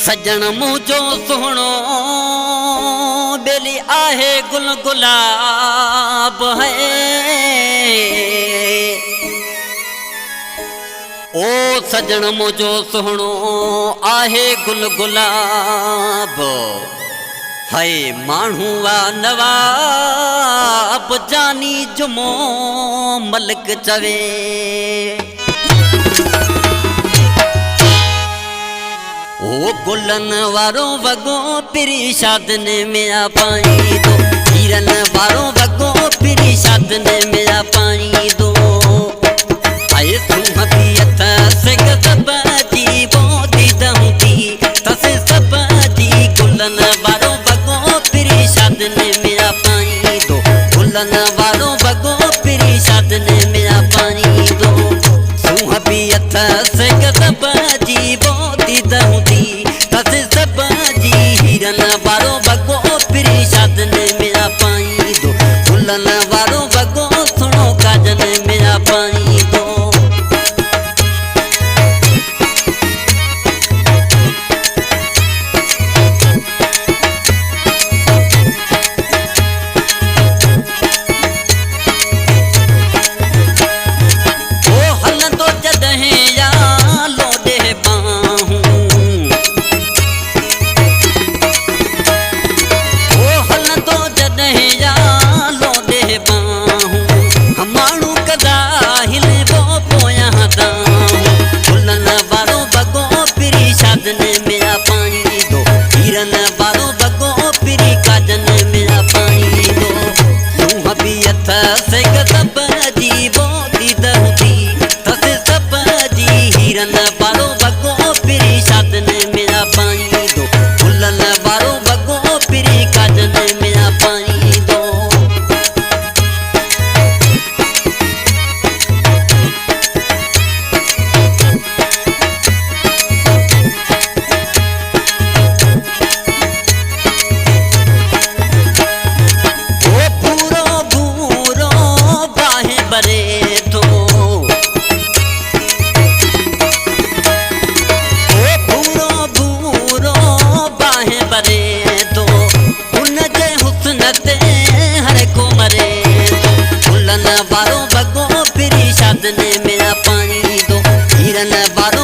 सजन मुझो सोहणो बेली आहे गुल गुलाब है। ओ सजन मुझो सोहणो आहे गुल गुलाब है। माण्हूआ नवाब जानी जुमो मलिक चवे। ओ गुलन वारो वगो पिरी शादने में आ पाई दो। हीरन वारो वगो पिरी शादने में आ पाई दो। आए तुम हबीयत से गजब जी बोदी दहूती तसे सब जी। गुलन वारो वगो पिरी शादने में आ पाई दो। गुलन वारो वगो पिरी शादने में आ पाई दो। तुम हबीयत से गजब जी बोदी दहूती तसे सब जी। हीरन वारो वगो पिरी शादने में आ पाई दो। गुलन वारो वगो सुनो काजन में आ पाई दो। से गजब जी बोदी दहूती तसे सब जी। हीरन वारो वगो पिरी शादने में आ पाई दो। गुलन वारो वगो पिरी काजन में आ पाई दो। वारो वगो पिरी शादने में आ पाई दो। हीरन वारो